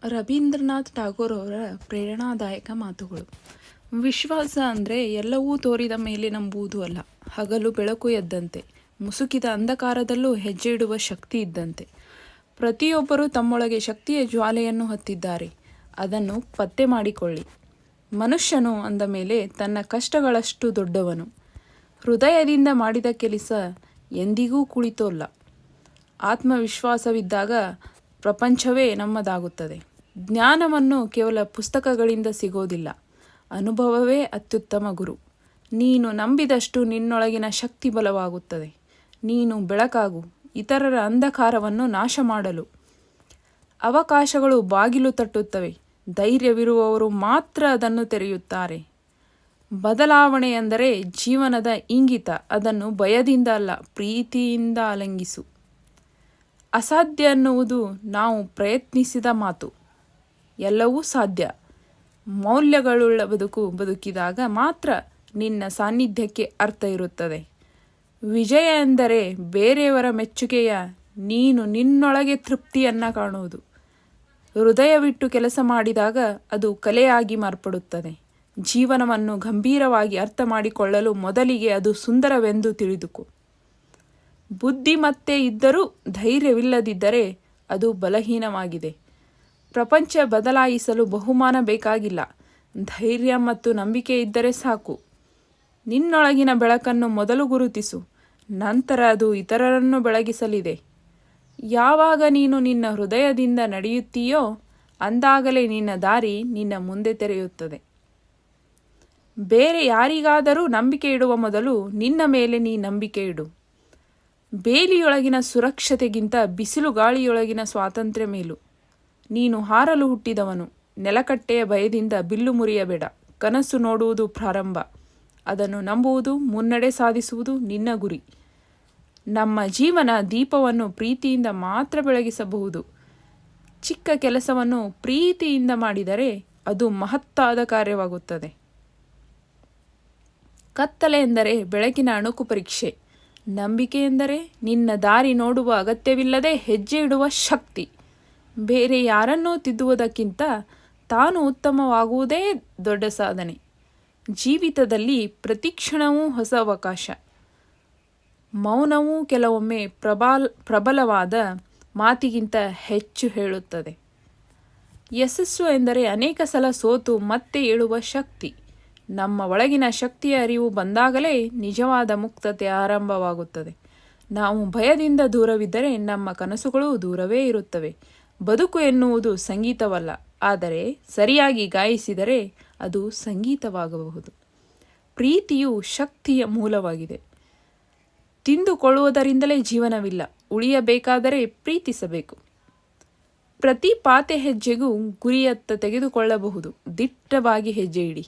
ರವೀಂದ್ರನಾಥ್ ಠಾಗೋರ್ ಅವರ ಪ್ರೇರಣಾದಾಯಕ ಮಾತುಗಳು. ವಿಶ್ವಾಸ ಅಂದರೆ ಎಲ್ಲವೂ ತೋರಿದ ಮೇಲೆ ನಂಬುವುದು ಅಲ್ಲ, ಹಗಲು ಬೆಳಕು ಎದ್ದಂತೆ, ಮುಸುಕಿದ ಅಂಧಕಾರದಲ್ಲೂ ಹೆಜ್ಜೆ ಇಡುವ ಶಕ್ತಿ ಇದ್ದಂತೆ. ಪ್ರತಿಯೊಬ್ಬರೂ ತಮ್ಮೊಳಗೆ ಶಕ್ತಿಯ ಜ್ವಾಲೆಯನ್ನು ಹೊತ್ತಿದ್ದಾರೆ, ಅದನ್ನು ಪತ್ತೆ ಮಾಡಿಕೊಳ್ಳಿ. ಮನುಷ್ಯನು ಅಂದ ಮೇಲೆ ತನ್ನ ಕಷ್ಟಗಳಷ್ಟು ದೊಡ್ಡವನು. ಹೃದಯದಿಂದ ಮಾಡಿದ ಕೆಲಸ ಎಂದಿಗೂ ಕುಳಿತೋಲ್ಲ. ಆತ್ಮವಿಶ್ವಾಸವಿದ್ದಾಗ ಪ್ರಪಂಚವೇ ನಮ್ಮದಾಗುತ್ತದೆ. ಜ್ಞಾನವನ್ನು ಕೇವಲ ಪುಸ್ತಕಗಳಿಂದ ಸಿಗೋದಿಲ್ಲ, ಅನುಭವವೇ ಅತ್ಯುತ್ತಮ ಗುರು. ನೀನು ನಂಬಿದಷ್ಟು ನಿನ್ನೊಳಗಿನ ಶಕ್ತಿ ಬಲವಾಗುತ್ತದೆ. ನೀನು ಬೆಳಕಾಗು, ಇತರರ ಅಂಧಕಾರವನ್ನು ನಾಶ ಮಾಡಲು. ಅವಕಾಶಗಳು ಬಾಗಿಲು ತಟ್ಟುತ್ತವೆ, ಧೈರ್ಯವಿರುವವರು ಮಾತ್ರ ಅದನ್ನು ತೆರೆಯುತ್ತಾರೆ. ಬದಲಾವಣೆ ಎಂದರೆ ಜೀವನದ ಇಂಗಿತ, ಅದನ್ನು ಭಯದಿಂದ ಅಲ್ಲ, ಪ್ರೀತಿಯಿಂದ ಆಲಿಂಗಿಸು. ಅಸಾಧ್ಯ ಅನ್ನುವುದು ನಾವು ಪ್ರಯತ್ನಿಸಿದ ಮಾತು. ಎಲ್ಲವೂ ಸಾಧ್ಯ. ಮೌಲ್ಯಗಳುಳ್ಳ ಬದುಕಿದಾಗ ಮಾತ್ರ ನಿನ್ನ ಸಾನ್ನಿಧ್ಯಕ್ಕೆ ಅರ್ಥ ಇರುತ್ತದೆ. ವಿಜಯ ಎಂದರೆ ಬೇರೆಯವರ ಮೆಚ್ಚುಗೆಯ ನೀನು ನಿನ್ನೊಳಗೆ ತೃಪ್ತಿಯನ್ನು ಕಾಣುವುದು. ಹೃದಯವಿಟ್ಟು ಕೆಲಸ ಮಾಡಿದಾಗ ಅದು ಕಲೆಯಾಗಿ ಮಾರ್ಪಡುತ್ತದೆ. ಜೀವನವನ್ನು ಗಂಭೀರವಾಗಿ ಅರ್ಥ ಮಾಡಿಕೊಳ್ಳಲು ಮೊದಲಿಗೆ ಅದು ಸುಂದರವೆಂದು ತಿಳಿದುಕೋ. ಬುದ್ಧಿಮತ್ತೆ ಇದ್ದರೂ ಧೈರ್ಯವಿಲ್ಲದಿದ್ದರೆ ಅದು ಬಲಹೀನವಾಗಿದೆ. ಪ್ರಪಂಚ ಬದಲಾಯಿಸಲು ಬಹುಮಾನ ಬೇಕಾಗಿಲ್ಲ, ಧೈರ್ಯ ಮತ್ತು ನಂಬಿಕೆ ಇದ್ದರೆ ಸಾಕು. ನಿನ್ನೊಳಗಿನ ಬೆಳಕನ್ನು ಮೊದಲು ಗುರುತಿಸು, ನಂತರ ಅದು ಇತರರನ್ನು ಬೆಳಗಿಸಲಿದೆ. ಯಾವಾಗ ನೀನು ನಿನ್ನ ಹೃದಯದಿಂದ ನಡೆಯುತ್ತೀಯೋ ಅಂದಾಗಲೇ ನಿನ್ನ ದಾರಿ ನಿನ್ನ ಮುಂದೆ ತೆರೆಯುತ್ತದೆ. ಬೇರೆ ಯಾರಿಗಾದರೂ ನಂಬಿಕೆ ಇಡುವ ಮೊದಲು ನಿನ್ನ ಮೇಲೆ ನೀ ನಂಬಿಕೆ ಇಡು. ಬೇಲಿಯೊಳಗಿನ ಸುರಕ್ಷತೆಗಿಂತ ಬಿಸಿಲು ಗಾಳಿಯೊಳಗಿನ ಸ್ವಾತಂತ್ರ್ಯ ಮೇಲು. ನೀನು ಹಾರಲು ಹುಟ್ಟಿದವನು. ನೆಲಕಟ್ಟೆಯ ಭಯದಿಂದ ಬಿಲ್ಲು ಮುರಿಯಬೇಡ. ಕನಸು ನೋಡುವುದು ಪ್ರಾರಂಭ, ಅದನ್ನು ನಂಬುವುದು, ಮುನ್ನಡೆ ಸಾಧಿಸುವುದು ನಿನ್ನ ಗುರಿ. ನಮ್ಮ ಜೀವನ ದೀಪವನ್ನು ಪ್ರೀತಿಯಿಂದ ಮಾತ್ರ ಬೆಳಗಿಸಬಹುದು. ಚಿಕ್ಕ ಕೆಲಸವನ್ನು ಪ್ರೀತಿಯಿಂದ ಮಾಡಿದರೆ ಅದು ಮಹತ್ತಾದ ಕಾರ್ಯವಾಗುತ್ತದೆ. ಕತ್ತಲೆ ಎಂದರೆ ಬೆಳಕಿನ ಅಣುಕು ಪರೀಕ್ಷೆ. ನಂಬಿಕೆ ಎಂದರೆ ನಿನ್ನ ದಾರಿ ನೋಡುವ ಅಗತ್ಯವಿಲ್ಲದೆ ಹೆಜ್ಜೆ ಇಡುವ ಶಕ್ತಿ. ಬೇರೆ ಯಾರನ್ನೂ ತಿದ್ದುವುದಕ್ಕಿಂತ ತಾನು ಉತ್ತಮವಾಗುವುದೇ ದೊಡ್ಡ ಸಾಧನೆ. ಜೀವಿತದಲ್ಲಿ ಪ್ರತಿಕ್ಷಣವೂ ಹೊಸ ಅವಕಾಶ. ಮೌನವೂ ಕೆಲವೊಮ್ಮೆ ಪ್ರಬಲವಾದ ಮಾತಿಗಿಂತ ಹೆಚ್ಚು ಹೇಳುತ್ತದೆ. ಯಶಸ್ಸು ಎಂದರೆ ಅನೇಕ ಸಲ ಸೋತು ಮತ್ತೆ ಏಳುವ ಶಕ್ತಿ. ನಮ್ಮ ಒಳಗಿನ ಶಕ್ತಿಯ ಅರಿವು ಬಂದಾಗಲೇ ನಿಜವಾದ ಮುಕ್ತತೆ ಆರಂಭವಾಗುತ್ತದೆ. ನಾವು ಭಯದಿಂದ ದೂರವಿದ್ದರೆ ನಮ್ಮ ಕನಸುಗಳು ದೂರವೇ ಇರುತ್ತವೆ. ಬದುಕು ಎನ್ನುವುದು ಸಂಗೀತವಲ್ಲ, ಆದರೆ ಸರಿಯಾಗಿ ಗಾಯಿಸಿದರೆ ಅದು ಸಂಗೀತವಾಗಬಹುದು. ಪ್ರೀತಿಯು ಶಕ್ತಿಯ ಮೂಲವಾಗಿದೆ. ತಿಂದುಕೊಳ್ಳುವುದರಿಂದಲೇ ಜೀವನವಿಲ್ಲ, ಉಳಿಯಬೇಕಾದರೆ ಪ್ರೀತಿಸಬೇಕು. ಪ್ರತಿ ಪಾತೆ ಹೆಜ್ಜೆಗೂ ಗುರಿಯತ್ತ ತೆಗೆದುಕೊಳ್ಳಬಹುದು. ದಿಟ್ಟವಾಗಿ ಹೆಜ್ಜೆ ಇಡಿ.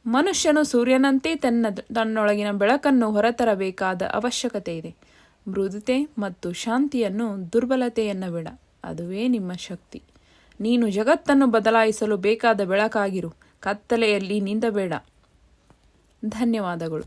ಮನುಷ್ಯನು ಸೂರ್ಯನಂತೆ ತನ್ನೊಳಗಿನ ಬೆಳಕನ್ನು ಹೊರತರಬೇಕಾದ ಅವಶ್ಯಕತೆ ಇದೆ. ಮೃದುತೆ ಮತ್ತು ಶಾಂತಿಯನ್ನು ದುರ್ಬಲತೆಯನ್ನು ಬೇಡ, ಅದುವೇ ನಿಮ್ಮ ಶಕ್ತಿ. ನೀನು ಜಗತ್ತನ್ನು ಬದಲಾಯಿಸಲು ಬೇಕಾದ ಬೆಳಕಾಗಿರು, ಕತ್ತಲೆಯಲ್ಲಿ ನಿಂದಬೇಡ. ಧನ್ಯವಾದಗಳು.